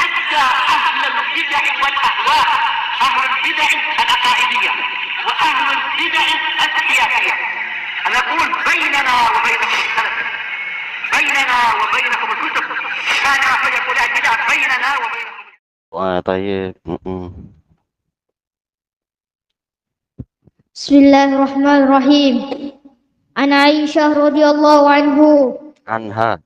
حتى أهل البدع والأهواء، أهل البدع العقائدية وأهل البدع السياسية. أنا أقول بيننا وبينكم السلف، بيننا وبينكم الكتب، كان فيقول البدع بيننا وبينكم. طيب. بسم الله الرحمن الرحيم. عن عائشة رضي الله عنها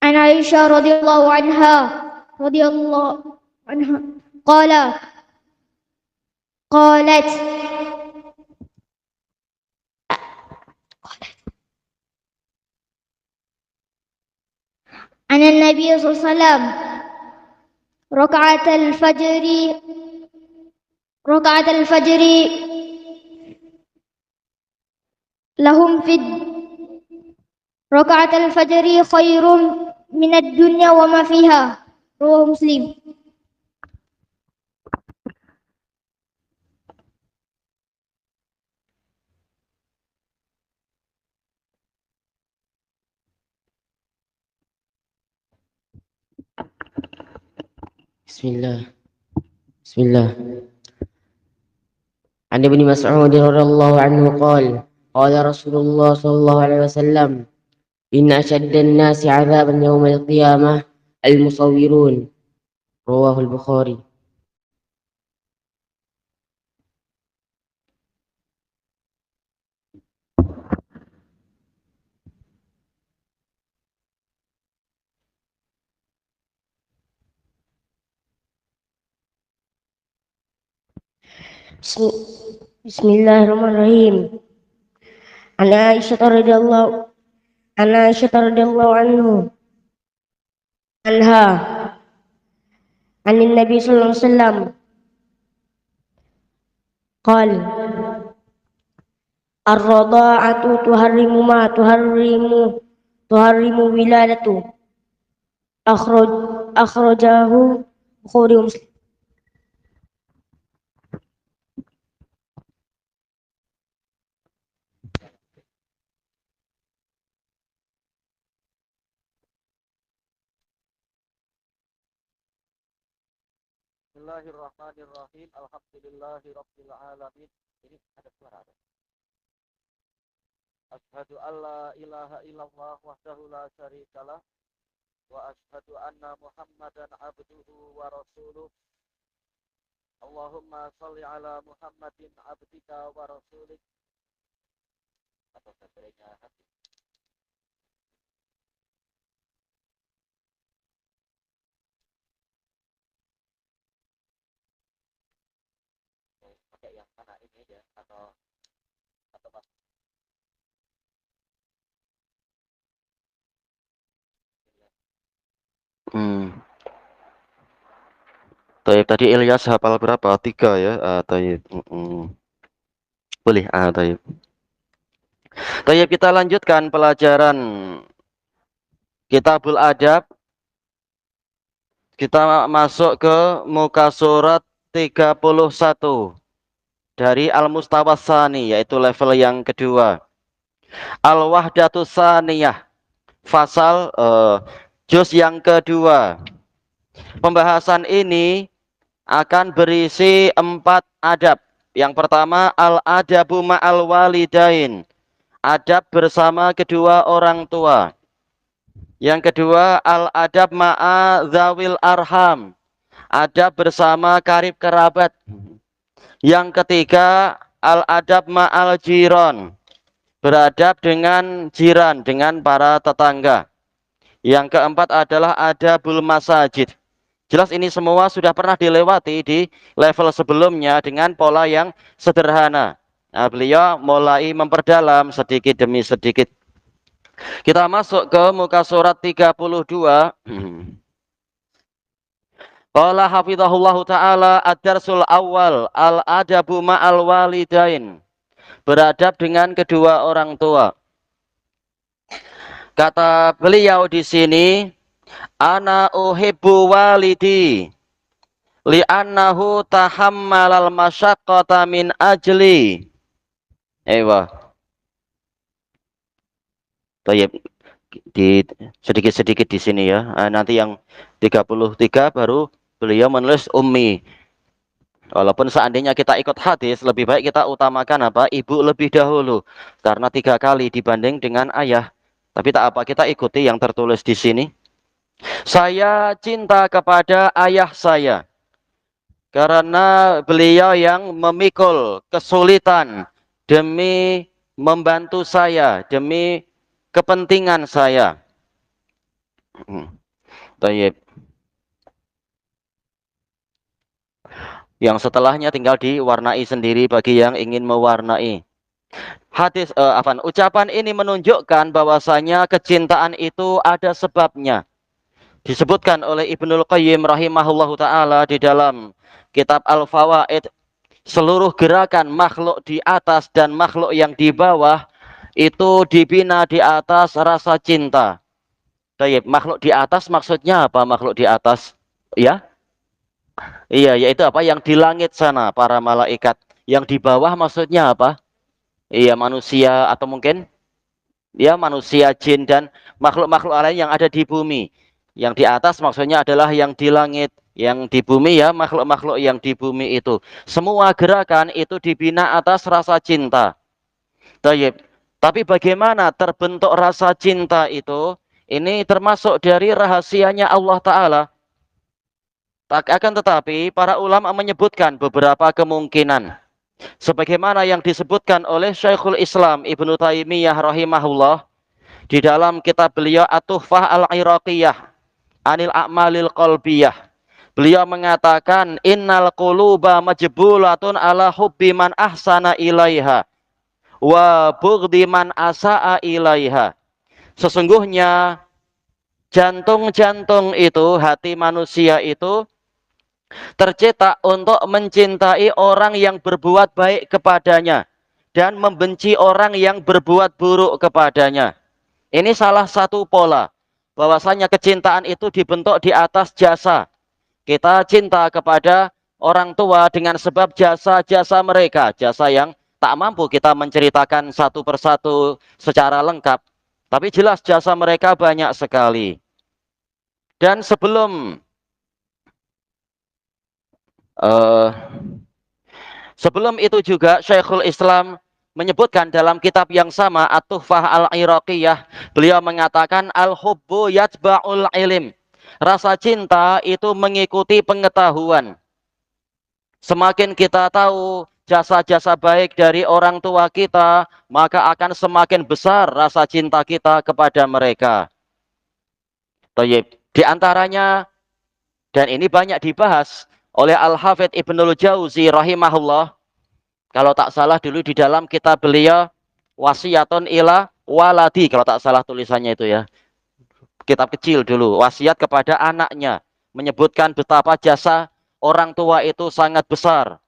عن عائشة رضي الله عنها قالت عن النبي صلى الله عليه وسلم ركعة الفجر لهم في ركعة الفجر خير من الدنيا وما فيها. رواه مسلم. بسم الله. عن ابن مسعود رضي الله عنه قال قال رسول الله صلى الله عليه وسلم إن أشد الناس عذابا يوم القيامة المصورون. رواه البخاري. بسم الله الرحمن الرحيم. عن عائشة رضي الله عنها عن النبي صلى الله عليه وسلم قال الرضاعة تحرم ما تحرم ولادته. أخرجه البخاري ومسلم. Bismillahirrahmanirrahim. Alhamdulillahirabbil alamin. Ini ada suara. Asyhadu alla ilaha illallah wahdahu la syarikalah wa asyhadu anna Muhammadan abduhu wa rasuluh. Allahumma shalli ala Muhammadin abdika wa rasulik. Atau sebenarnya hati. Pakai yang mana ini ya atau apa? Tadi Ilyas hafal berapa? 3 ya. Boleh. Kita lanjutkan pelajaran Kitabul Adab. Kita masuk ke muka surat 31 dari Al-Mustawas Tsani, yaitu level yang kedua. Al-Wahdatus Tsaniyah, fasal juz yang kedua. Pembahasan ini akan berisi 4 adab. Yang pertama, al-adabu ma'al walidain, adab bersama kedua orang tua. Yang kedua, al-adab ma'a zawil arham, adab bersama karib kerabat. Yang ketiga, al-adab ma'al jiran, beradab dengan jiran, dengan para tetangga. Yang keempat adalah adabul masajid. Jelas ini semua sudah pernah dilewati di level sebelumnya dengan pola yang sederhana. Nah, beliau mulai memperdalam sedikit demi sedikit. Kita masuk ke muka surat 32. Qala hafizahullahu ta'ala ad-darsul awal al-adabu ma'al walidain, beradab dengan kedua orang tua. Kata beliau di sini, ana uhibbu walidi li'annahu tahammalal masyaqqata min ajli. Tayyib, di sedikit-sedikit di sini ya. Nanti yang 33 baru beliau menulis ummi. Walaupun seandainya kita ikut hadis, lebih baik kita utamakan apa? Ibu lebih dahulu. Karena 3 kali dibanding dengan ayah. Tapi tak apa, kita ikuti yang tertulis di sini. Saya cinta kepada ayah saya. Karena beliau yang memikul kesulitan demi membantu saya, demi kepentingan saya. Tayyib. Yang setelahnya tinggal diwarnai sendiri bagi yang ingin mewarnai. Hadis ucapan ini menunjukkan bahwasanya kecintaan itu ada sebabnya. Disebutkan oleh Ibnul Qayyim rahimahullahu taala di dalam kitab Al-Fawaid, seluruh gerakan makhluk di atas dan makhluk yang di bawah itu dibina di atas rasa cinta. Baik, makhluk di atas maksudnya apa? Makhluk di atas, ya? Iya, yaitu apa? Yang di langit sana, para malaikat. Yang di bawah maksudnya apa? Iya, manusia atau mungkin ya manusia, jin dan makhluk-makhluk lain yang ada di bumi. Yang di atas maksudnya adalah yang di langit, yang di bumi ya makhluk-makhluk yang di bumi itu. Semua gerakan itu dibina atas rasa cinta. Tayyib. Tapi bagaimana terbentuk rasa cinta itu? Ini termasuk dari rahasianya Allah Ta'ala. Akan tetapi para ulama menyebutkan beberapa kemungkinan. Sebagaimana yang disebutkan oleh Syekhul Islam Ibnu Taimiyah rahimahullah di dalam kitab beliau At-Tuhfah Al-Iraqiyah Anil A'malil Qalbiyah. Beliau mengatakan innal quluba majbulatun ala hubbi man ahsana ilaiha wa bughdi man asa'a ilaiha. Sesungguhnya jantung-jantung itu, hati manusia itu tercetak untuk mencintai orang yang berbuat baik kepadanya dan membenci orang yang berbuat buruk kepadanya. Ini salah satu pola bahwasanya kecintaan itu dibentuk di atas jasa. Kita cinta kepada orang tua dengan sebab jasa-jasa mereka, jasa yang tak mampu kita menceritakan satu persatu secara lengkap, tapi jelas jasa mereka banyak sekali. Dan sebelum itu juga Syekhul Islam menyebutkan dalam kitab yang sama At-Tuhfah Al-Iraqiyah, beliau mengatakan al-hubbu yatba'ul ilim. Rasa cinta itu mengikuti pengetahuan. Semakin kita tahu jasa-jasa baik dari orang tua kita, maka akan semakin besar rasa cinta kita kepada mereka. Di antaranya, dan ini banyak dibahas oleh Al-Hafidh Ibnul Jauzi rahimahullah. Kalau tak salah dulu di dalam kitab beliau Wasiyatun ila waladi, kalau tak salah tulisannya itu ya. Kitab kecil dulu, wasiat kepada anaknya, menyebutkan betapa jasa orang tua itu sangat besar.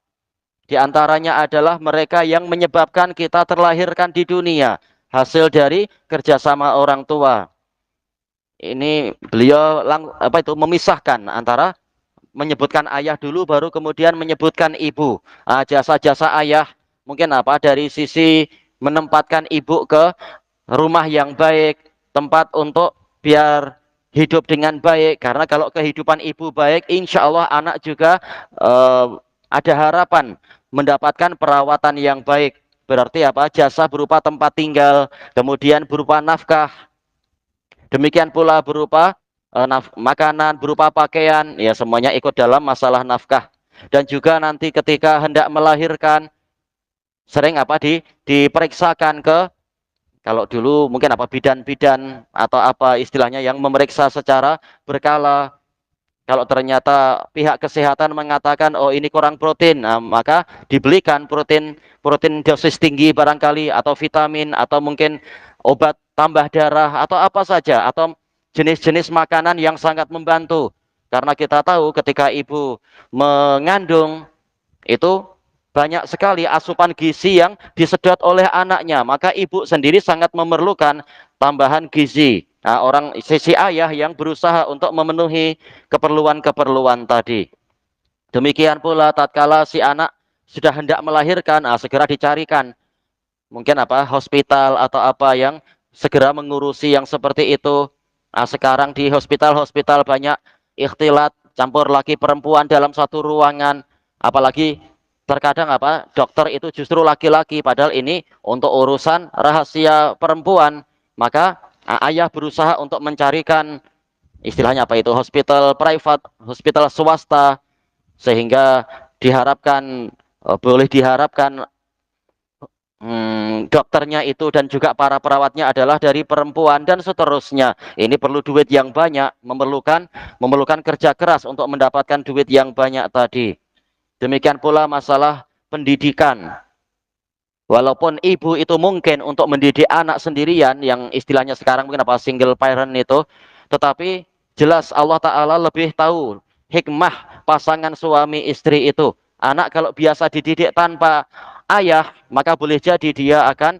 Di antaranya adalah mereka yang menyebabkan kita terlahirkan di dunia, hasil dari kerjasama orang tua. Ini beliau memisahkan antara menyebutkan ayah dulu baru kemudian menyebutkan ibu. Jasa-jasa ayah mungkin apa dari sisi menempatkan ibu ke rumah yang baik, tempat untuk biar hidup dengan baik. Karena kalau kehidupan ibu baik, insya Allah anak juga ada harapan mendapatkan perawatan yang baik. Berarti apa? Jasa berupa tempat tinggal, kemudian berupa nafkah. Demikian pula berupa makanan, berupa pakaian, ya semuanya ikut dalam masalah nafkah. Dan juga nanti ketika hendak melahirkan, sering diperiksakan ke, kalau dulu mungkin bidan-bidan atau apa istilahnya yang memeriksa secara berkala. Kalau ternyata pihak kesehatan mengatakan oh ini kurang protein, maka dibelikan protein dosis tinggi barangkali, atau vitamin, atau mungkin obat tambah darah atau apa saja, atau jenis-jenis makanan yang sangat membantu. Karena kita tahu ketika ibu mengandung itu banyak sekali asupan gizi yang disedot oleh anaknya, maka ibu sendiri sangat memerlukan tambahan gizi. Orang sisi ayah yang berusaha untuk memenuhi keperluan-keperluan tadi. Demikian pula tatkala si anak sudah hendak melahirkan, segera dicarikan mungkin hospital atau apa yang segera mengurusi yang seperti itu. Nah, sekarang di hospital-hospital banyak ikhtilat, campur laki perempuan dalam satu ruangan, apalagi terkadang dokter itu justru laki-laki, padahal ini untuk urusan rahasia perempuan. Maka ayah berusaha untuk mencarikan istilahnya hospital private, hospital swasta, sehingga diharapkan boleh diharapkan dokternya itu dan juga para perawatnya adalah dari perempuan dan seterusnya. Ini perlu duit yang banyak, memerlukan kerja keras untuk mendapatkan duit yang banyak tadi. Demikian pula masalah pendidikan. Walaupun ibu itu mungkin untuk mendidik anak sendirian, yang istilahnya sekarang mungkin single parent itu, tetapi jelas Allah Ta'ala lebih tahu hikmah pasangan suami istri itu. Anak kalau biasa dididik tanpa ayah, maka boleh jadi dia akan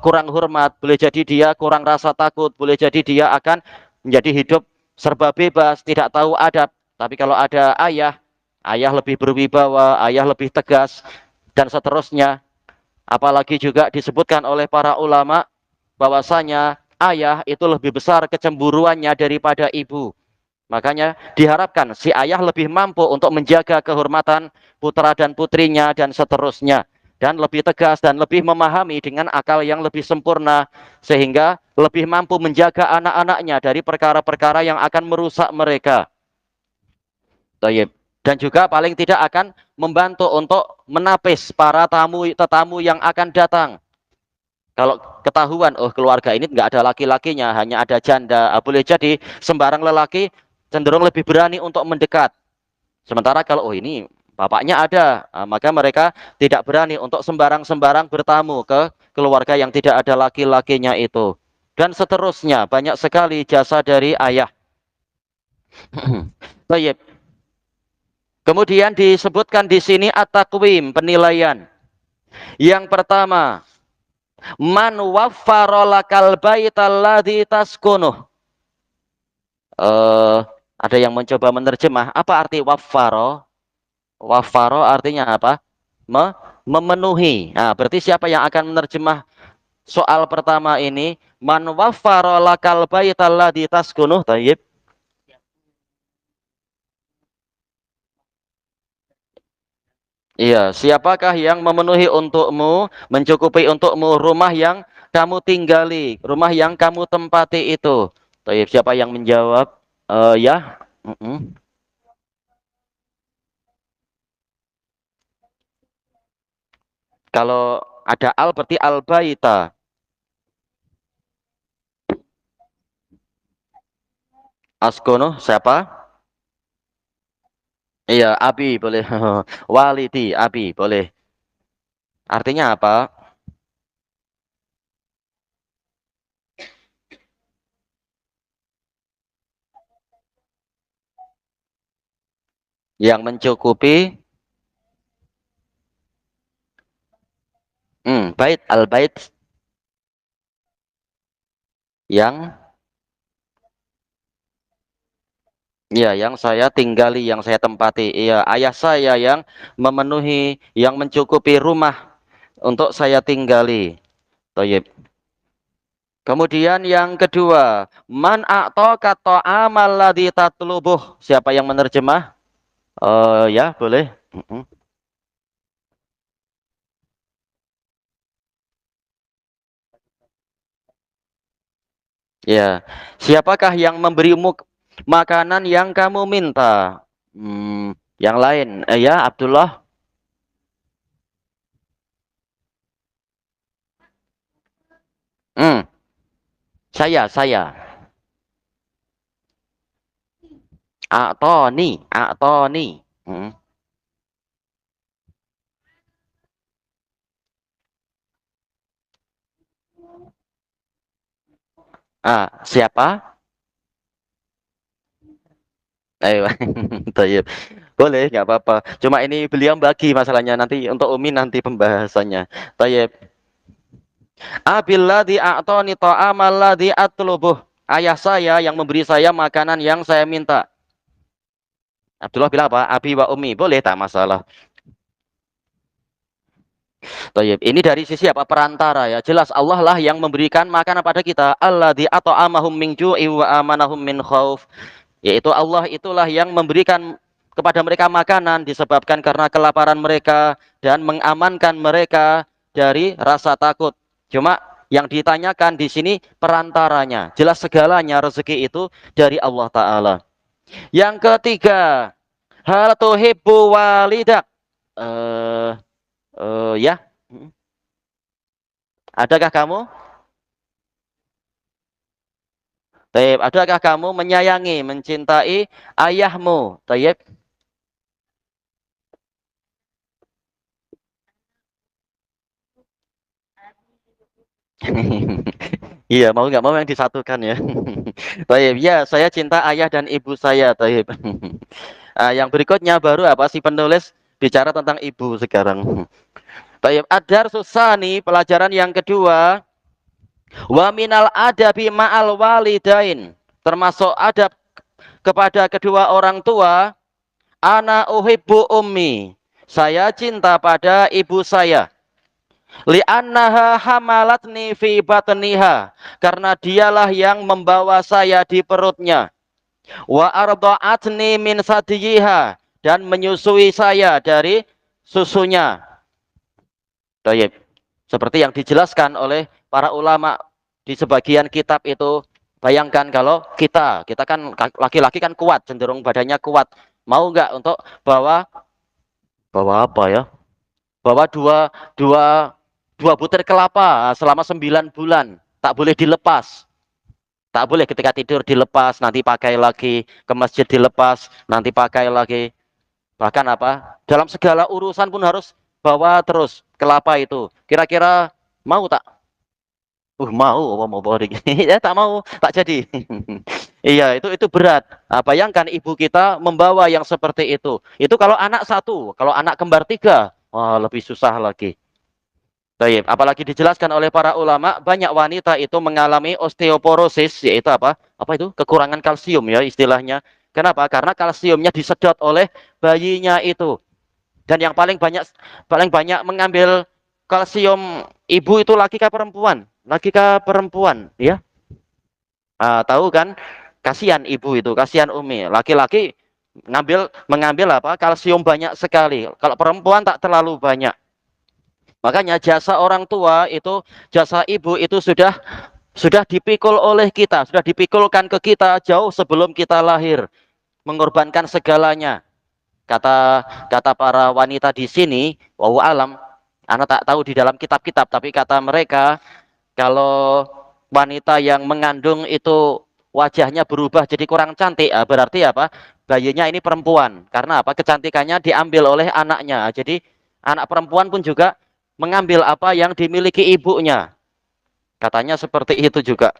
kurang hormat, boleh jadi dia kurang rasa takut, boleh jadi dia akan menjadi hidup serba bebas, tidak tahu adab. Tapi kalau ada ayah, ayah lebih berwibawa, ayah lebih tegas, dan seterusnya. Apalagi juga disebutkan oleh para ulama bahwasanya ayah itu lebih besar kecemburuannya daripada ibu. Makanya diharapkan si ayah lebih mampu untuk menjaga kehormatan putra dan putrinya dan seterusnya. Dan lebih tegas dan lebih memahami dengan akal yang lebih sempurna. Sehingga lebih mampu menjaga anak-anaknya dari perkara-perkara yang akan merusak mereka. Tayyib. Dan juga paling tidak akan membantu untuk menapis para tetamu yang akan datang. Kalau ketahuan, oh keluarga ini nggak ada laki-lakinya, hanya ada janda, boleh jadi sembarang lelaki cenderung lebih berani untuk mendekat. Sementara kalau oh ini bapaknya ada, maka mereka tidak berani untuk sembarang-sembarang bertamu ke keluarga yang tidak ada laki-lakinya itu. Dan seterusnya, banyak sekali jasa dari ayah. Tayyib. Kemudian disebutkan di sini at-taqwim, penilaian. Yang pertama, man waffara lakal baital ladzi taskunuh. Ada yang mencoba menerjemah, apa arti waffaro? Waffaro artinya apa? Memenuhi. Nah, berarti siapa yang akan menerjemah soal pertama ini? Man waffara lakal baital ladzi taskunuh. Tayyib. Iya, siapakah yang memenuhi untukmu, mencukupi untukmu rumah yang kamu tinggali, rumah yang kamu tempati itu? Tayyib, siapa yang menjawab? Ya. Kalau ada al berarti al-baita. Askono siapa? Iya, abi boleh. Walidi, abi boleh. Artinya apa? Yang mencukupi bait, al-bait yang yang saya tinggali, yang saya tempati. Iya, ayah saya yang memenuhi, yang mencukupi rumah untuk saya tinggali. Thayyib. Kemudian yang kedua, man a'taka ta'amal ladzi tatlubuh. Siapa yang menerjemah? Ya, boleh. Ya, siapakah yang memberimu makanan yang kamu minta? Yang lain, ya Abdullah. Saya. Atoni. Siapa? Ayo, Tayyib. Boleh, nggak apa-apa. Cuma ini beliau bagi masalahnya nanti untuk Umi nanti pembahasannya. Tayyib. Abilladzi a'tani ta'amal ladzi atlubuh. Ayah saya yang memberi saya makanan yang saya minta. Abdullah bilang apa? Abi wa Umi. Boleh, tak masalah. Tayyib. Ini dari sisi apa? Perantara ya. Jelas Allah lah yang memberikan makanan pada kita. Alladzi at'amahum min ju'i wa amanahum min khauf. Yaitu Allah itulah yang memberikan kepada mereka makanan disebabkan karena kelaparan mereka dan mengamankan mereka dari rasa takut. Cuma yang ditanyakan di sini perantaranya. Jelas segalanya rezeki itu dari Allah Ta'ala. Yang ketiga, hal tuhibbu walidak. Ya. Adakah kamu? Taib, adakah kamu menyayangi, mencintai ayahmu? Taib. Iya, mau nggak mau yang disatukan ya. Taib, ya, saya cinta ayah dan ibu saya. Taib. Yang berikutnya baru apa sih penulis bicara tentang ibu sekarang. Taib, adar susani, pelajaran yang kedua. Wa minal adabi ma'al walidain, termasuk adab kepada kedua orang tua. Ana uhibbu ummi, saya cinta pada ibu saya. Li'annaha hamalatni fi batniha, karena dialah yang membawa saya di perutnya. Wa arda'atni min sadiyiha, dan menyusui saya dari susunya. Tayyib. Seperti yang dijelaskan oleh para ulama di sebagian kitab itu, bayangkan kalau kita kan laki-laki kan kuat, cenderung badannya kuat. Mau nggak untuk bawa apa ya? Bawa dua butir kelapa selama 9 bulan. Tak boleh dilepas. Tak boleh ketika tidur dilepas, nanti pakai lagi, ke masjid dilepas, nanti pakai lagi. Bahkan apa? Dalam segala urusan pun harus bawa terus kelapa itu. Kira-kira mau tak? Mau bawa ya tak mau, tak jadi. Iya, itu berat. Nah, bayangkan ibu kita membawa yang seperti itu. Itu kalau anak satu, kalau anak kembar 3, wah, lebih susah lagi. Baik, apalagi dijelaskan oleh para ulama, banyak wanita itu mengalami osteoporosis, yaitu apa? Apa itu? Kekurangan kalsium ya istilahnya. Kenapa? Karena kalsiumnya disedot oleh bayinya itu. Dan yang paling banyak mengambil kalsium ibu itu laki kah perempuan? Laki kah perempuan, ya? Tahu kan? Kasihan ibu itu, kasihan umi. Laki-laki mengambil apa? Kalsium banyak sekali. Kalau perempuan tak terlalu banyak. Makanya jasa orang tua itu, jasa ibu itu sudah dipikul oleh kita, sudah dipikulkan ke kita jauh sebelum kita lahir, mengorbankan segalanya. Kata para wanita di sini, wallahu alam, anak tak tahu di dalam kitab-kitab, tapi kata mereka kalau wanita yang mengandung itu wajahnya berubah jadi kurang cantik, berarti apa? Bayinya ini perempuan. Karena apa? Kecantikannya diambil oleh anaknya. Jadi anak perempuan pun juga mengambil apa yang dimiliki ibunya. Katanya seperti itu juga.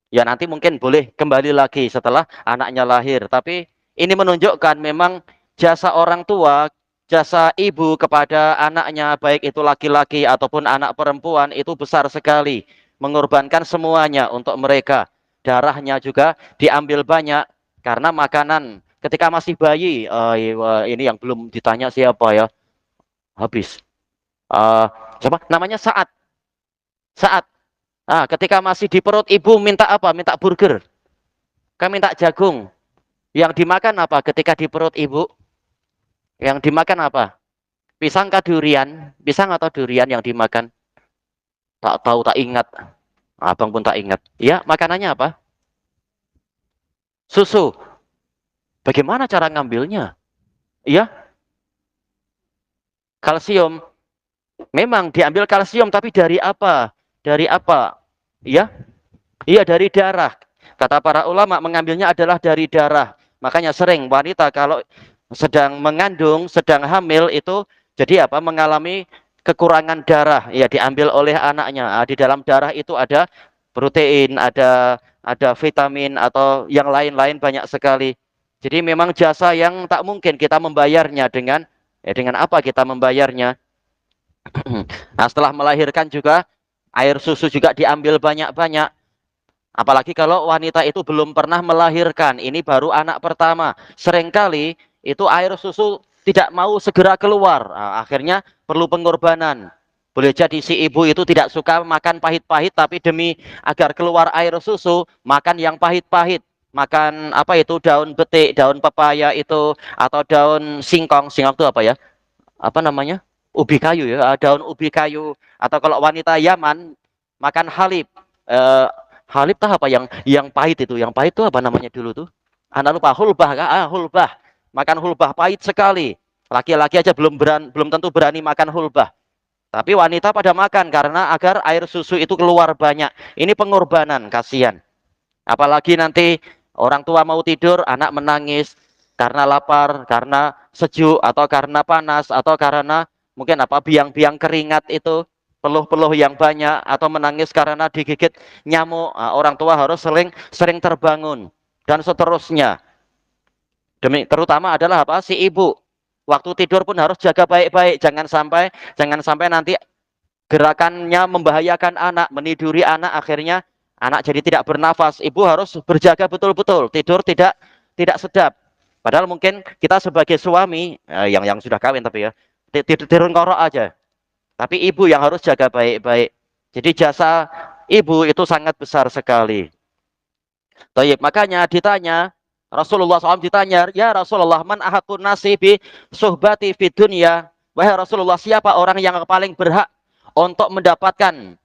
Ya nanti mungkin boleh kembali lagi setelah anaknya lahir. Tapi ini menunjukkan memang jasa orang tua, jasa ibu kepada anaknya, baik itu laki-laki ataupun anak perempuan, itu besar sekali. Mengorbankan semuanya untuk mereka. Darahnya juga diambil banyak karena makanan. Ketika masih bayi, ini yang belum ditanya siapa ya, habis. Siapa? Namanya Saat. Saat. Ketika masih di perut ibu minta apa? Minta burger. Kan minta jagung. Yang dimakan apa ketika di perut ibu? Yang dimakan apa? Pisang kah durian? Pisang atau durian yang dimakan? Tak tahu, tak ingat. Abang pun tak ingat. Ya, makanannya apa? Susu. Bagaimana cara ngambilnya? Ya, kalsium. Memang diambil kalsium, tapi dari apa? Dari apa? Ya, iya dari darah. Kata para ulama mengambilnya adalah dari darah. Makanya sering wanita kalau sedang mengandung, sedang hamil itu jadi apa? Mengalami kekurangan darah. Ya diambil oleh anaknya. Di dalam darah itu ada protein, ada vitamin atau yang lain-lain banyak sekali. Jadi memang jasa yang tak mungkin kita membayarnya dengan apa kita membayarnya? Nah, setelah melahirkan juga air susu juga diambil banyak-banyak. Apalagi kalau wanita itu belum pernah melahirkan, ini baru anak pertama. Seringkali itu air susu tidak mau segera keluar. Nah, akhirnya perlu pengorbanan. Boleh jadi si ibu itu tidak suka makan pahit-pahit, tapi demi agar keluar air susu, makan yang pahit-pahit. Makan apa itu, daun betik, daun pepaya itu, atau daun singkong. Singkong itu apa ya? Apa namanya? Ubi kayu ya, daun ubi kayu. Atau kalau wanita Yaman makan halib. Halib tuh apa yang pahit itu? Yang pahit itu apa namanya dulu tuh? Anda lupa, hulbah kah? Hulbah. Makan hulbah pahit sekali. Laki-laki aja belum tentu berani makan hulbah. Tapi wanita pada makan karena agar air susu itu keluar banyak. Ini pengorbanan, kasihan. Apalagi nanti orang tua mau tidur, anak menangis karena lapar, karena sejuk, atau karena panas, atau karena mungkin apa, biang-biang keringat itu, peluh-peluh yang banyak, atau menangis karena digigit nyamuk. Nah, orang tua harus sering terbangun dan seterusnya. Terutama adalah apa? Si ibu. Waktu tidur pun harus jaga baik-baik, jangan sampai nanti gerakannya membahayakan anak, meniduri anak, akhirnya anak jadi tidak bernafas. Ibu harus berjaga betul-betul, tidur tidak sedap. Padahal mungkin kita sebagai suami yang sudah kawin tapi ya tidur ngorok aja. Tapi ibu yang harus jaga baik-baik. Jadi jasa ibu itu sangat besar sekali. Tayyib, makanya ditanya Rasulullah SAW, ditanya, ya Rasulullah, man ahakun nasibi suhbati fid dunya. Wahai Rasulullah, siapa orang yang paling berhak untuk mendapatkan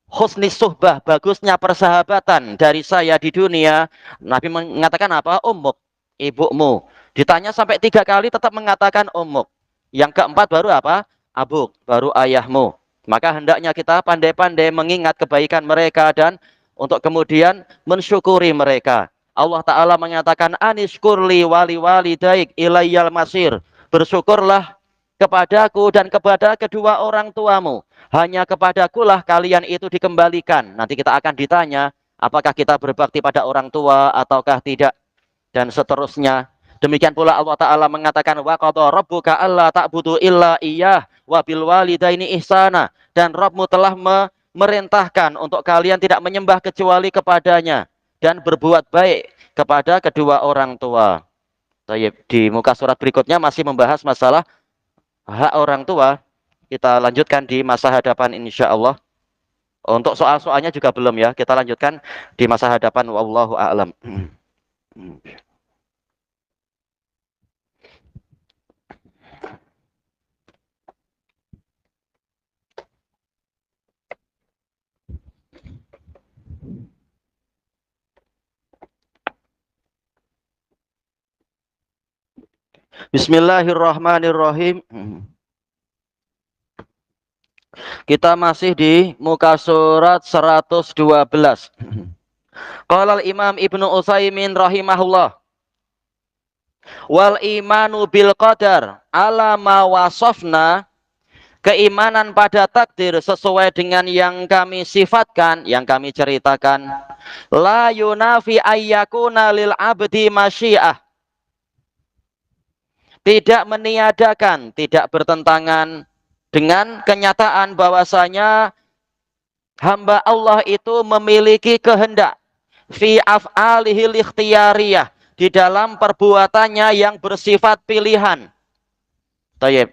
husni suhbah, bagusnya persahabatan dari saya di dunia? Nabi mengatakan apa? Ummuk, ibumu. Ditanya sampai 3 kali tetap mengatakan ummuk. Yang keempat baru apa? Abuk, baru ayahmu. Maka hendaknya kita pandai-pandai mengingat kebaikan mereka dan untuk kemudian mensyukuri mereka. Allah Ta'ala mengatakan, anishkurli wali walidaik ilayyal masir. Bersyukurlah kepadaku dan kepada kedua orang tuamu. Hanya kepadakulah kalian itu dikembalikan. Nanti kita akan ditanya, apakah kita berbakti pada orang tua ataukah tidak. Dan seterusnya. Demikian pula Allah Ta'ala mengatakan, wa qadha rabbuka alla ta'budu illa iyyah wa bil walidaini ihsana. Dan Rabbmu telah merintahkan untuk kalian tidak menyembah kecuali kepadanya dan berbuat baik kepada kedua orang tua. Di muka surat berikutnya masih membahas masalah hak orang tua. Kita lanjutkan di masa hadapan insya Allah. Untuk soal-soalnya juga belum ya. Kita lanjutkan di masa hadapan. Wallahu a'lam. Bismillahirrahmanirrahim. Kita masih di muka surat 112. Qala al-Imam Ibnu Utsaimin rahimahullah. Wal imanu bil qadar ala ma wasafna, keimanan pada takdir sesuai dengan yang kami sifatkan, yang kami ceritakan, la yunafi ayyakuna lil abdi masyiah, tidak meniadakan, tidak bertentangan dengan kenyataan bahwasanya hamba Allah itu memiliki kehendak fi af'alihil ikhtiyariyah, di dalam perbuatannya yang bersifat pilihan. Tayyib.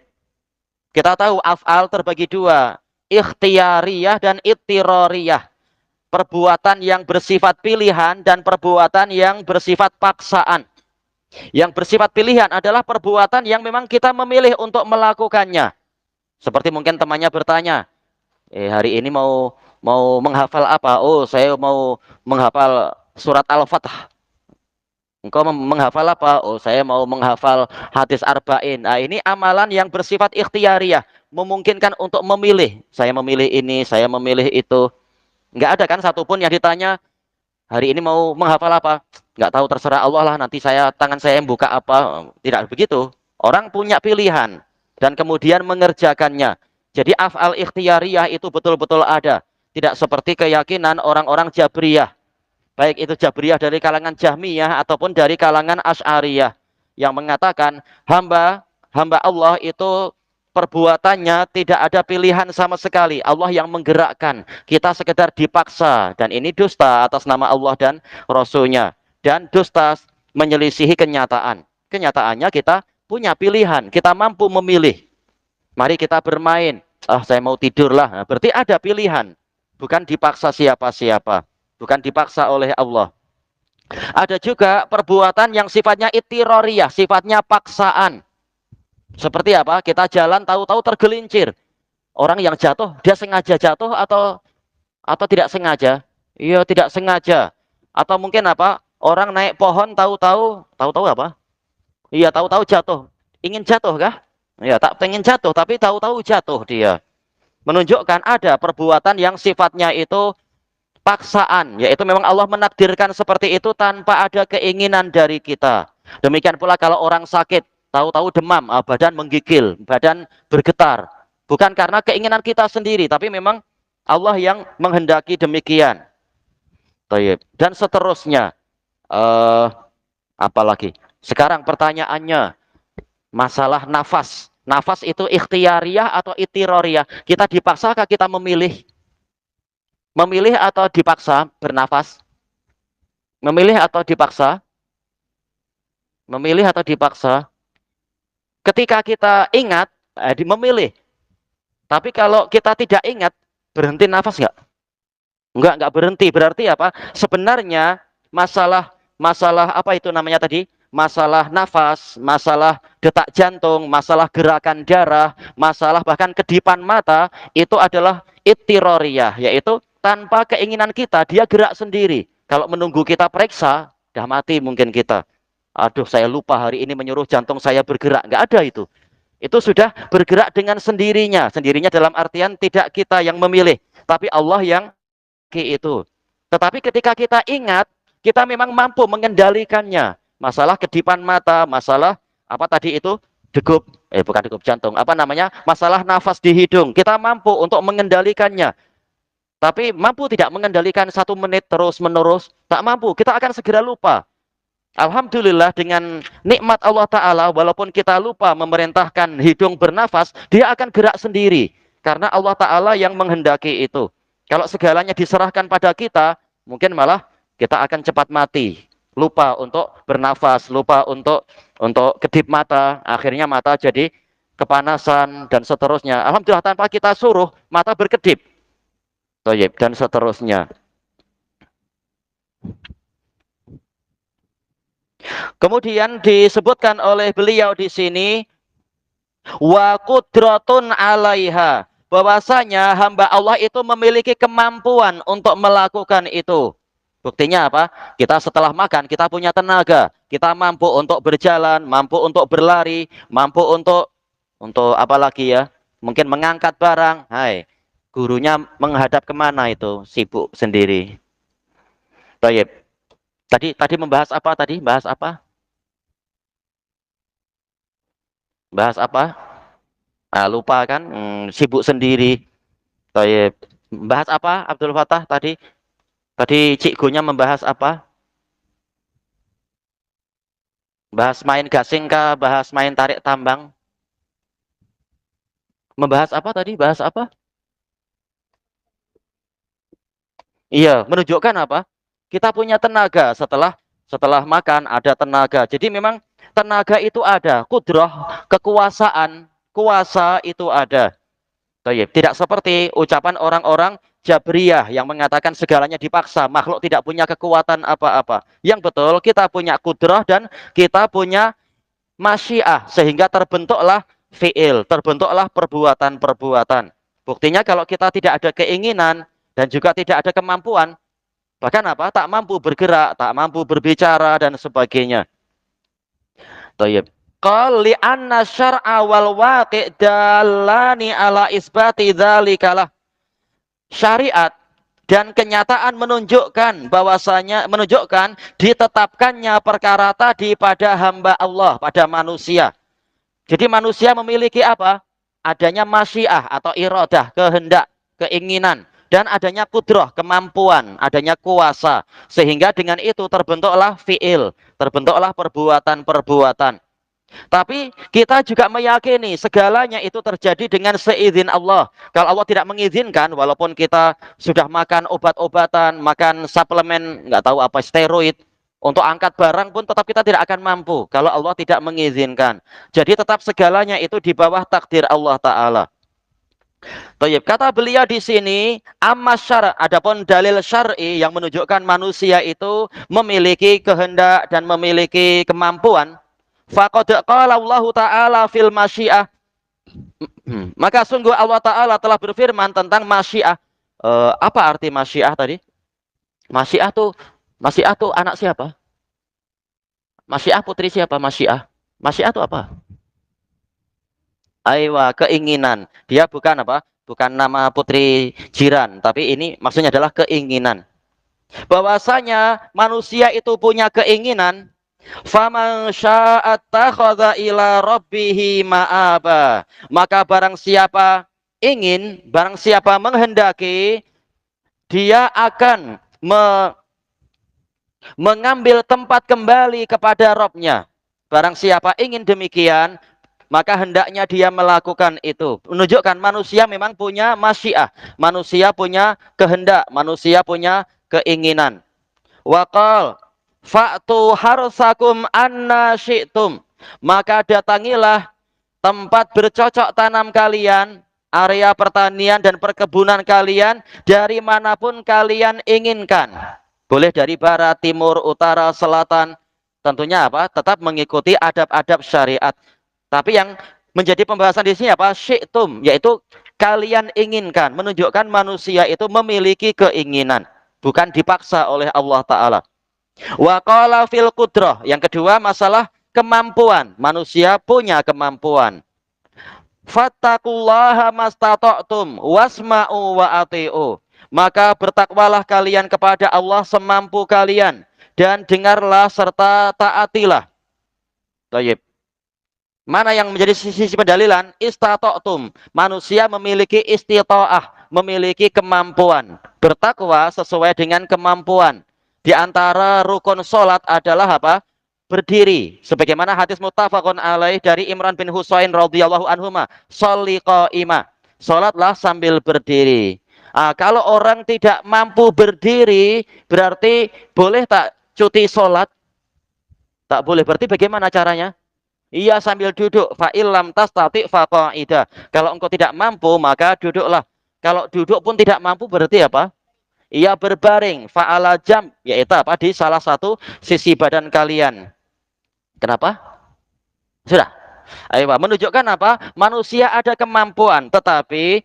Kita tahu af'al terbagi 2, ikhtiyariyah dan ittirariyah. Perbuatan yang bersifat pilihan dan perbuatan yang bersifat paksaan. Yang bersifat pilihan adalah perbuatan yang memang kita memilih untuk melakukannya. Seperti mungkin temannya bertanya, hari ini mau menghafal apa? Oh, saya mau menghafal surat Al-Fatah. Engkau menghafal apa? Oh, saya mau menghafal hadis arba'in. Nah, ini amalan yang bersifat ikhtiyariyah, memungkinkan untuk memilih. Saya memilih ini, saya memilih itu. Enggak ada kan satupun yang ditanya, hari ini mau menghafal apa? Enggak tahu, terserah Allah lah, nanti tangan saya buka apa. Tidak begitu. Orang punya pilihan dan kemudian mengerjakannya. Jadi af'al ikhtiyariyah itu betul-betul ada. Tidak seperti keyakinan orang-orang Jabriyah. Baik itu Jabriyah dari kalangan Jahmiyah ataupun dari kalangan Asy'ariyah, yang mengatakan hamba Allah itu perbuatannya tidak ada pilihan sama sekali. Allah yang menggerakkan. Kita sekedar dipaksa. Dan ini dusta atas nama Allah dan Rasulnya. Dan dusta menyelisihi kenyataan. Kenyataannya kita punya pilihan, kita mampu memilih. Mari kita bermain. Saya mau tidur lah. Nah, berarti ada pilihan. Bukan dipaksa siapa-siapa. Bukan dipaksa oleh Allah. Ada juga perbuatan yang sifatnya itiroriyah, sifatnya paksaan. Seperti apa? Kita jalan tahu-tahu tergelincir. Orang yang jatuh, dia sengaja jatuh atau tidak sengaja? Iya, tidak sengaja. Atau mungkin apa? Orang naik pohon tahu-tahu apa? Iya, tahu-tahu jatuh. Ingin jatuh kah? Ya, tak pengen jatuh, tapi tahu-tahu jatuh dia. Menunjukkan ada perbuatan yang sifatnya itu paksaan, yaitu memang Allah menakdirkan seperti itu tanpa ada keinginan dari kita. Demikian pula kalau orang sakit, tahu-tahu demam, badan menggigil, badan bergetar. Bukan karena keinginan kita sendiri, tapi memang Allah yang menghendaki demikian. Dan seterusnya, apalagi? Sekarang pertanyaannya, masalah nafas. Nafas itu ikhtiariyah atau itiroriyah? Kita dipaksakah kita memilih? Memilih atau dipaksa bernafas? Memilih atau dipaksa? Memilih atau dipaksa? Ketika kita ingat, memilih. Tapi kalau kita tidak ingat, berhenti nafas nggak? Enggak berhenti. Berarti apa? Sebenarnya masalah apa itu namanya tadi? Masalah nafas, masalah detak jantung, masalah gerakan darah, masalah bahkan kedipan mata, itu adalah ittiroriyah, yaitu tanpa keinginan kita, dia gerak sendiri. Kalau menunggu kita periksa, dah mati mungkin kita. Aduh, saya lupa hari ini menyuruh jantung saya bergerak. Nggak ada itu. Itu sudah bergerak dengan sendirinya. Sendirinya dalam artian tidak kita yang memilih, tapi Allah yang itu. Tetapi ketika kita ingat, kita memang mampu mengendalikannya. Masalah kedipan mata, masalah apa tadi itu? Degup, bukan degup jantung, apa namanya? Masalah nafas di hidung. Kita mampu untuk mengendalikannya. Tapi mampu tidak mengendalikan 1 menit terus menerus? Tak mampu, kita akan segera lupa. Alhamdulillah dengan nikmat Allah Ta'ala, walaupun kita lupa memerintahkan hidung bernafas, dia akan gerak sendiri. Karena Allah Ta'ala yang menghendaki itu. Kalau segalanya diserahkan pada kita, mungkin malah kita akan cepat mati. Lupa untuk bernafas, lupa untuk kedip mata. Akhirnya mata jadi kepanasan dan seterusnya. Alhamdulillah tanpa kita suruh, mata berkedip. Dan seterusnya. Kemudian disebutkan oleh beliau di sini, wa qudratun 'alaiha, bahwasanya hamba Allah itu memiliki kemampuan untuk melakukan itu. Buktinya apa? Kita setelah makan, kita punya tenaga, kita mampu untuk berjalan, mampu untuk berlari, mampu untuk apa lagi ya? Mungkin mengangkat barang. Hai, gurunya menghadap kemana itu? Sibuk sendiri. Baik. Tadi membahas apa tadi? Bahas apa? Bahas apa? Lupa kan? Sibuk sendiri. Baik. Bahas apa Abdul Fattah tadi? Tadi cikgunya membahas apa? Bahas main gasing kah? Bahas main tarik tambang? Membahas apa tadi? Bahas apa? Iya, menunjukkan apa? Kita punya tenaga setelah makan, ada tenaga. Jadi memang tenaga itu ada, kudrah, kekuasaan, kuasa itu ada. Tidak seperti ucapan orang-orang Jabriyah yang mengatakan segalanya dipaksa, makhluk tidak punya kekuatan apa-apa. Yang betul, kita punya kudrah dan kita punya masyiah, sehingga terbentuklah fi'il, terbentuklah perbuatan-perbuatan. Buktinya kalau kita tidak ada keinginan dan juga tidak ada kemampuan, bahkan apa? Tak mampu bergerak, tak mampu berbicara dan sebagainya. Tayyib. Qal li anna syar'a wal waqi' dallani ala isbati dzalikalah. Syariat dan kenyataan menunjukkan bahwasanya ditetapkannya perkara tadi pada hamba Allah, pada manusia. Jadi manusia memiliki apa? Adanya masyiah atau iradah, kehendak, keinginan, dan adanya kudrah, kemampuan, adanya kuasa. Sehingga dengan itu terbentuklah fi'il, terbentuklah perbuatan-perbuatan. Tapi kita juga meyakini segalanya itu terjadi dengan seizin Allah. Kalau Allah tidak mengizinkan, walaupun kita sudah makan obat-obatan, makan suplemen, nggak tahu apa, steroid, Untuk angkat barang pun tetap kita tidak akan mampu kalau Allah tidak mengizinkan. Jadi tetap segalanya itu di bawah takdir Allah Ta'ala. Tayyib, kata beliau di sini, amma syara, adapun dalil syar'i yang menunjukkan manusia itu memiliki kehendak dan memiliki kemampuan. Faqad qala Allah Ta'ala fil masyiah. Maka sungguh Allah Ta'ala telah berfirman tentang masyiah. Apa arti masyiah tadi? Masyiah tuh anak siapa? Masyiah putri siapa? Masyiah. Masyiah itu apa? Aywa, keinginan. Dia bukan apa? Bukan nama putri jiran, tapi ini maksudnya adalah keinginan. Bahwasanya manusia itu punya keinginan. Faman sya'attakhadha ila rabbihi ma'aba. Maka barang siapa ingin, barang siapa menghendaki, dia akan mengambil tempat kembali kepada Rabb-nya. Barang siapa ingin demikian, maka hendaknya dia melakukan itu. Menunjukkan manusia memang punya masyiah, manusia punya kehendak, manusia punya keinginan. Waqal fa'tu harsakum anna syi'tum. Maka datangilah tempat bercocok tanam kalian, area pertanian dan perkebunan kalian dari manapun kalian inginkan. Boleh dari barat, timur, utara, selatan. Tentunya apa? Tetap mengikuti adab-adab syariat. Tapi yang menjadi pembahasan di sini apa? Syi'tum, yaitu kalian inginkan. Menunjukkan manusia itu memiliki keinginan, bukan dipaksa oleh Allah Ta'ala. Wa qala fil qudrah. Yang kedua masalah kemampuan. Manusia punya kemampuan. Fattaqullaha mastata'tum wasma'u wa ati'u. Maka bertakwalah kalian kepada Allah semampu kalian dan dengarlah serta taatilah. Tayyib. Mana yang menjadi sisi pendalilan? Istata'tum. Manusia memiliki istita'ah, memiliki kemampuan. Bertakwa sesuai dengan kemampuan. Di antara rukun solat adalah apa? Berdiri. Sebagaimana hadis muttafaqun alaih dari Imran bin Husain radhiyallahu anhuma, sholli qa'ima. Salatlah sambil berdiri. Kalau orang tidak mampu berdiri, berarti boleh tak cuti solat? Tak boleh. Berarti bagaimana caranya? Iya, sambil duduk. Fa illam tastati fa qa'ida. Kalau engkau tidak mampu, maka duduklah. Kalau duduk pun tidak mampu, berarti apa? Ia berbaring, fa'ala jam, yaitu apa? Di salah satu sisi badan kalian. Kenapa? Sudah. Ayo, menunjukkan apa? Manusia ada kemampuan, tetapi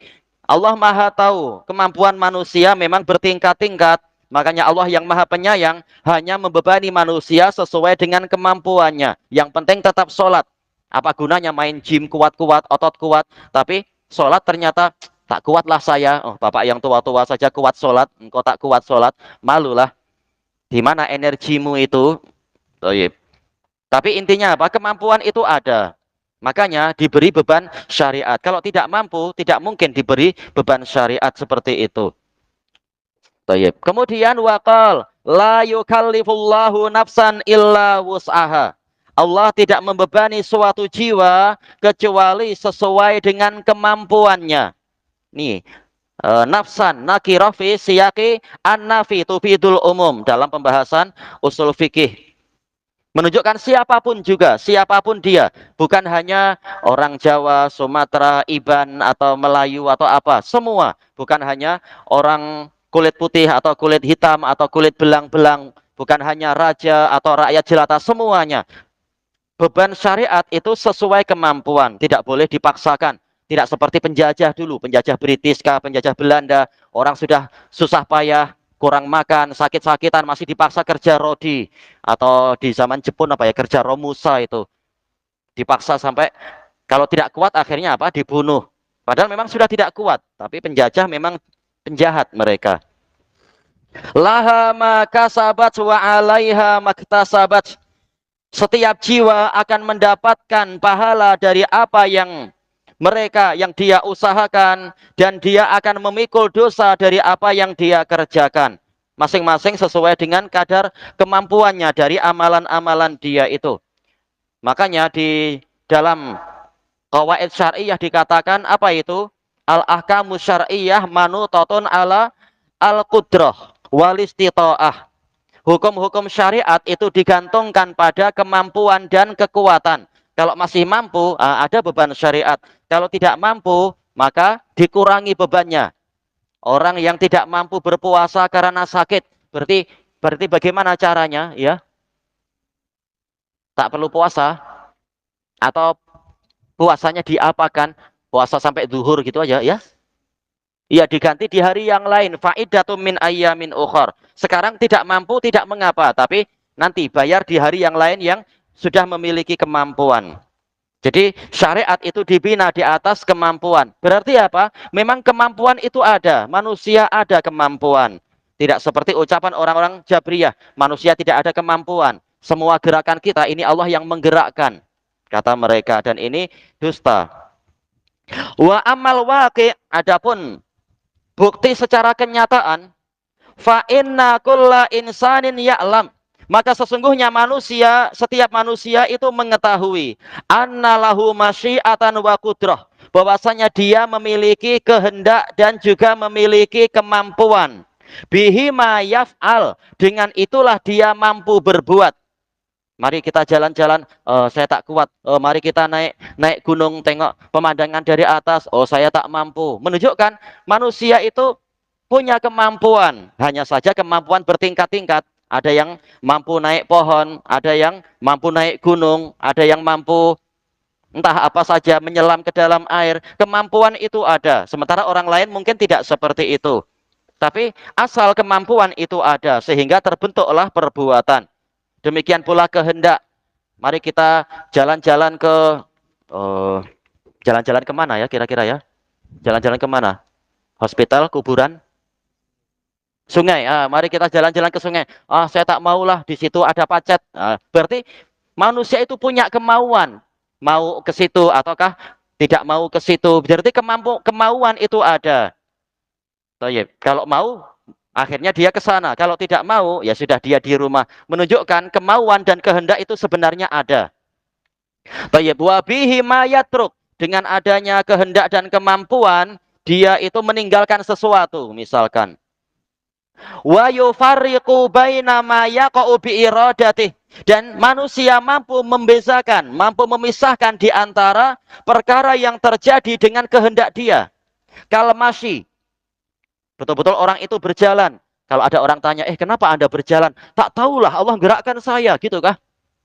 Allah Maha tahu kemampuan manusia memang bertingkat-tingkat. Makanya Allah yang Maha Penyayang hanya membebani manusia sesuai dengan kemampuannya. Yang penting tetap sholat. Apa gunanya main gym kuat-kuat, otot kuat, tapi sholat ternyata tak kuatlah saya. Oh, bapak yang tua-tua saja kuat sholat, engkau tak kuat sholat, malulah. Di mana energimu itu? Toyib. Tapi intinya apa? Kemampuan itu ada. Makanya diberi beban syariat. Kalau tidak mampu, tidak mungkin diberi beban syariat seperti itu. Toyib. Kemudian waqal la yukallifullahu nafsan illa wus'aha. Allah tidak membebani suatu jiwa kecuali sesuai dengan kemampuannya. Nih, nafsan nakirah fi siyaqi an-nafi tufidul umum dalam pembahasan usul fikih. Menunjukkan siapapun juga, siapapun dia, bukan hanya orang Jawa, Sumatera, Iban atau Melayu atau apa, semua, bukan hanya orang kulit putih atau kulit hitam atau kulit belang-belang, bukan hanya raja atau rakyat jelata, semuanya. Beban syariat itu sesuai kemampuan, tidak boleh dipaksakan. Tidak seperti penjajah dulu, penjajah British kah, penjajah Belanda, orang sudah susah payah, kurang makan, sakit-sakitan, masih dipaksa kerja rodi. Atau di zaman Jepun apa ya, kerja romusa itu. Dipaksa sampai kalau tidak kuat akhirnya apa? Dibunuh. Padahal memang sudah tidak kuat, tapi penjajah memang penjahat mereka. Laha ma kasabat wa 'alaiha maktasabat. Setiap jiwa akan mendapatkan pahala dari apa yang mereka yang dia usahakan, dan dia akan memikul dosa dari apa yang dia kerjakan. Masing-masing sesuai dengan kadar kemampuannya dari amalan-amalan dia itu. Makanya di dalam qawaid syar'iyah dikatakan apa itu? Al-ahkamu syar'iyah manutatun ala al-qudrah wal istita'ah. Hukum-hukum syariat itu digantungkan pada kemampuan dan kekuatan. Kalau masih mampu, ada beban syariat. Kalau tidak mampu, maka dikurangi bebannya. Orang yang tidak mampu berpuasa karena sakit, berarti bagaimana caranya? Ya, tak perlu puasa atau puasanya diapakan? Puasa sampai zuhur gitu aja, ya? Iya, diganti di hari yang lain. Faidatum min ayyamin ukhar. Sekarang tidak mampu, tidak mengapa. Tapi nanti bayar di hari yang lain yang sudah memiliki kemampuan. Jadi syariat itu dibina di atas kemampuan. Berarti apa? Memang kemampuan itu ada. Manusia ada kemampuan. Tidak seperti ucapan orang-orang Jabriyah. Manusia tidak ada kemampuan. Semua gerakan kita ini Allah yang menggerakkan. Kata mereka. Dan ini dusta. Wa amal waqi'. Adapun bukti secara kenyataan, fa inna kulla insanin ya'lam, maka sesungguhnya manusia, setiap manusia itu mengetahui annalahu masyiatan wa qudrah, bahwasanya dia memiliki kehendak dan juga memiliki kemampuan. Bihi ma yaf'al, dengan itulah dia mampu berbuat. Mari kita jalan-jalan, saya tak kuat. Mari kita naik gunung, tengok pemandangan dari atas. Oh, saya tak mampu. Menunjukkan manusia itu punya kemampuan. Hanya saja kemampuan bertingkat-tingkat. Ada yang mampu naik pohon, ada yang mampu naik gunung, ada yang mampu entah apa saja menyelam ke dalam air. Kemampuan itu ada. Sementara orang lain mungkin tidak seperti itu. Tapi asal kemampuan itu ada, sehingga terbentuklah perbuatan. Demikian pula kehendak. Mari kita jalan-jalan ke jalan-jalan kemana ya kira-kira ya? Jalan-jalan kemana? Hospital, kuburan, sungai. Mari kita jalan-jalan ke sungai. Saya tak maulah, di situ ada pacet. Berarti manusia itu punya kemauan, mau ke situ ataukah tidak mau ke situ. Berarti kemauan itu ada. Kalau mau, akhirnya dia ke sana. Kalau tidak mau, ya sudah dia di rumah. Menunjukkan kemauan dan kehendak itu sebenarnya ada. Wa bihi ma yatruk, dengan adanya kehendak dan kemampuan, dia itu meninggalkan sesuatu, misalkan. Wa yufarriqu baina ma yaqa'u bi iradatih, dan manusia mampu membezakan, mampu memisahkan di antara perkara yang terjadi dengan kehendak dia. Kalau masih betul-betul orang itu berjalan. Kalau ada orang tanya, kenapa Anda berjalan? Tak tahulah, Allah gerakkan saya, gitu kah?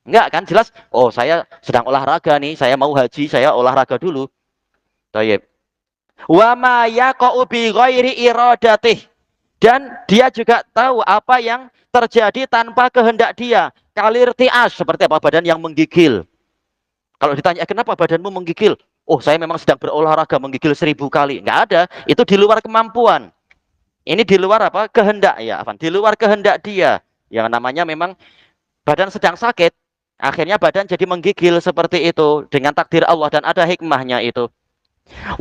Enggak kan, jelas. Oh, saya sedang olahraga nih, saya mau haji, saya olahraga dulu. Tayyib. Wa ma yaqa'u bi ghairi iradatih. Dan dia juga tahu apa yang terjadi tanpa kehendak dia. Kalirti'as, seperti apa badan yang menggigil. Kalau ditanya, kenapa badanmu menggigil? Oh, saya memang sedang berolahraga, menggigil 1000 kali. Enggak ada, itu di luar kemampuan. Ini di luar apa? Kehendak ya, di luar kehendak dia. Yang namanya memang badan sedang sakit, akhirnya badan jadi menggigil seperti itu dengan takdir Allah dan ada hikmahnya itu.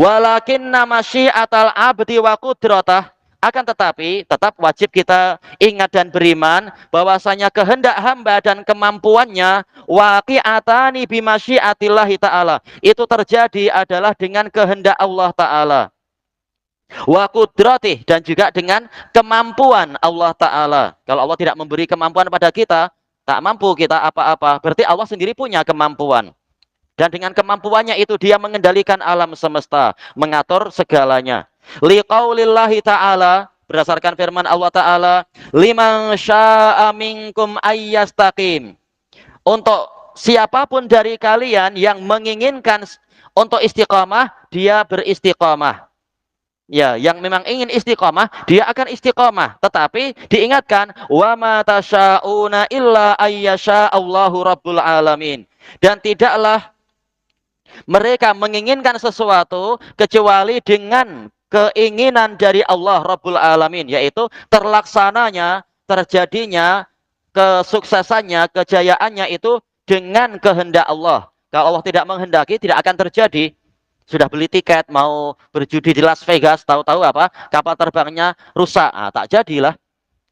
Walakinna masyiatal abdi wa qudratah, akan tetapi tetap wajib kita ingat dan beriman bahwasanya kehendak hamba dan kemampuannya waqi'atani bi masyiatillahi ta'ala, itu terjadi adalah dengan kehendak Allah Ta'ala. Wa qudratih, dan juga dengan kemampuan Allah Ta'ala. Kalau Allah tidak memberi kemampuan pada kita, tak mampu kita apa-apa, berarti Allah sendiri punya kemampuan. Dan dengan kemampuannya itu dia mengendalikan alam semesta, mengatur segalanya. Liqaulillahi ta'ala, berdasarkan firman Allah Ta'ala, liman sya'a minkum ayyastaqim, untuk siapapun dari kalian yang menginginkan untuk istiqamah, dia beristiqamah. Ya, yang memang ingin istiqamah, dia akan istiqamah. Tetapi diingatkan, wa ma tasya'una illa ayyasha Allahu rabbul alamin. Dan tidaklah mereka menginginkan sesuatu kecuali dengan keinginan dari Allah Rabbul Alamin, yaitu terlaksananya, terjadinya, kesuksesannya, kejayaannya itu dengan kehendak Allah. Kalau Allah tidak menghendaki, tidak akan terjadi. Sudah beli tiket mau berjudi di Las Vegas, tahu-tahu apa? Kapal terbangnya rusak. Tak jadilah.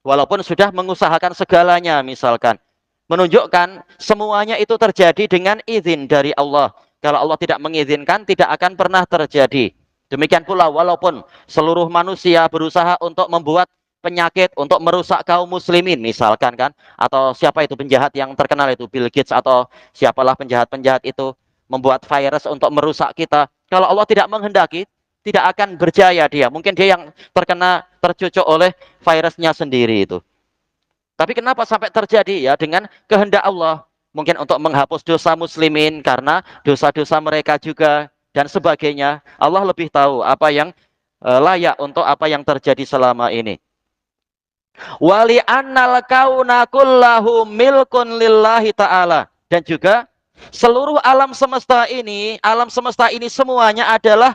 Walaupun sudah mengusahakan segalanya, misalkan. Menunjukkan semuanya itu terjadi dengan izin dari Allah. Kalau Allah tidak mengizinkan, tidak akan pernah terjadi. Demikian pula walaupun seluruh manusia berusaha untuk membuat penyakit untuk merusak kaum muslimin misalkan kan, atau siapa itu penjahat yang terkenal itu Bill Gates atau siapalah penjahat-penjahat itu membuat virus untuk merusak kita. Kalau Allah tidak menghendaki, tidak akan berjaya dia. Mungkin dia yang tercucuk oleh virusnya sendiri itu. Tapi kenapa sampai terjadi ya dengan kehendak Allah? Mungkin untuk menghapus dosa muslimin karena dosa-dosa mereka juga dan sebagainya. Allah lebih tahu apa yang layak untuk apa yang terjadi selama ini. Wali annal kauna kullahu milkun lillahi ta'ala. Dan juga seluruh alam semesta ini semuanya adalah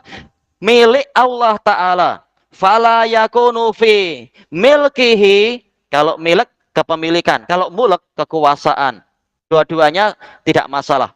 milik Allah Ta'ala. Fala yakunu fi milkihi, kalau milik kepemilikan, kalau mulk kekuasaan. Dua-duanya tidak masalah.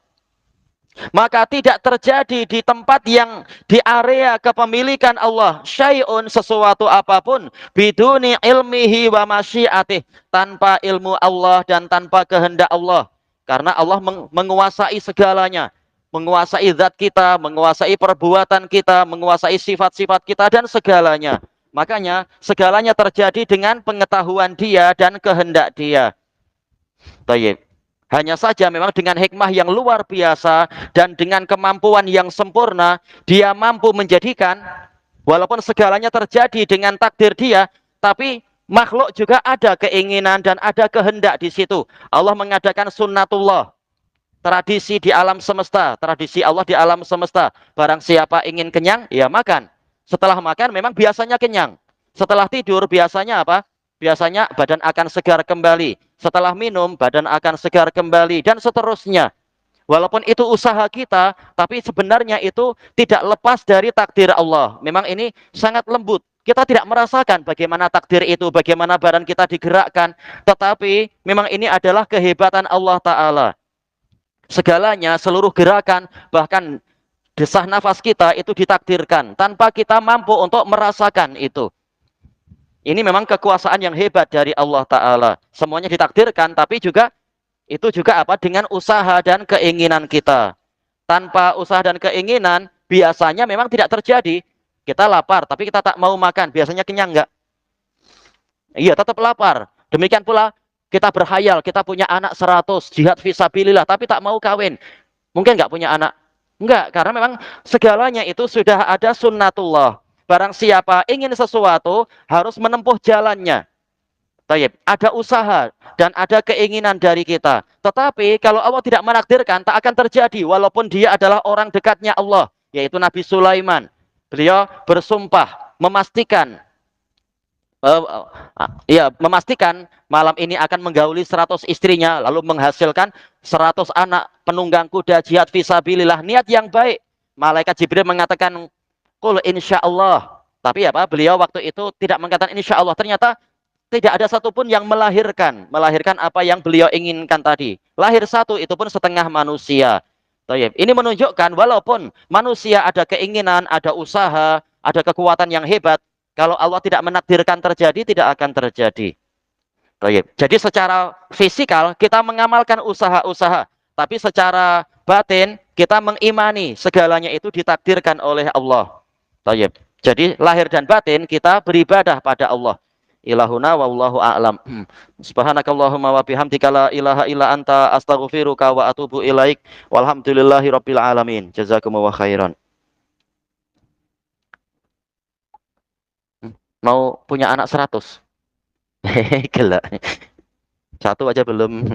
Maka tidak terjadi di tempat yang di area kepemilikan Allah syai'un, sesuatu apapun, biduni ilmihi wa masyiatih, tanpa ilmu Allah dan tanpa kehendak Allah. Karena Allah menguasai segalanya, menguasai zat kita, menguasai perbuatan kita, menguasai sifat-sifat kita dan segalanya. Makanya segalanya terjadi dengan pengetahuan Dia dan kehendak Dia. Baik. Hanya saja memang dengan hikmah yang luar biasa dan dengan kemampuan yang sempurna, Dia mampu menjadikan, walaupun segalanya terjadi dengan takdir Dia, tapi makhluk juga ada keinginan dan ada kehendak di situ. Allah mengadakan sunnatullah, tradisi di alam semesta, tradisi Allah di alam semesta. Barang siapa ingin kenyang, ya makan. Setelah makan memang biasanya kenyang. Setelah tidur biasanya apa? Biasanya badan akan segar kembali. Setelah minum, badan akan segar kembali. Dan seterusnya. Walaupun itu usaha kita, tapi sebenarnya itu tidak lepas dari takdir Allah. Memang ini sangat lembut. Kita tidak merasakan bagaimana takdir itu, bagaimana badan kita digerakkan. Tetapi memang ini adalah kehebatan Allah Ta'ala. Segalanya, seluruh gerakan, bahkan desah nafas kita itu ditakdirkan. Tanpa kita mampu untuk merasakan itu. Ini memang kekuasaan yang hebat dari Allah Ta'ala. Semuanya ditakdirkan, tapi juga itu juga apa? Dengan usaha dan keinginan kita. Tanpa usaha dan keinginan, biasanya memang tidak terjadi. Kita lapar, tapi kita tak mau makan. Biasanya kenyang enggak? Iya, tetap lapar. Demikian pula kita berhayal, kita punya anak 100, jihad fisabilillah, tapi tak mau kawin. Mungkin enggak punya anak? Enggak, karena memang segalanya itu sudah ada sunnatullah. Barang siapa ingin sesuatu harus menempuh jalannya. Taib. Ada usaha dan ada keinginan dari kita. Tetapi kalau Allah tidak menakdirkan, tak akan terjadi. Walaupun dia adalah orang dekatnya Allah, yaitu Nabi Sulaiman. Beliau bersumpah memastikan memastikan malam ini akan menggauli 100 istrinya, lalu menghasilkan 100 anak penunggang kuda jihad fisabilillah. Niat yang baik. Malaikat Jibril mengatakan qul insyaallah. Tapi apa? Beliau waktu itu tidak mengatakan insyaallah. Ternyata tidak ada satupun yang melahirkan apa yang beliau inginkan tadi. Lahir satu, itu pun setengah manusia. Ini menunjukkan walaupun manusia ada keinginan, ada usaha, ada kekuatan yang hebat, kalau Allah tidak menakdirkan terjadi, tidak akan terjadi. Jadi secara fisikal kita mengamalkan usaha-usaha, tapi secara batin kita mengimani segalanya itu ditakdirkan oleh Allah. Jadi lahir dan batin kita beribadah pada Allah. Ilahuna wallahu a'lam. Subhanakallahumma wa bihamdika la ilaha illa anta astaghfiruka wa atubu ilaik. Walhamdulillahi rabbil alamin. Jazakumullahu khairan. Mau punya anak 100? Gila. Satu aja belum.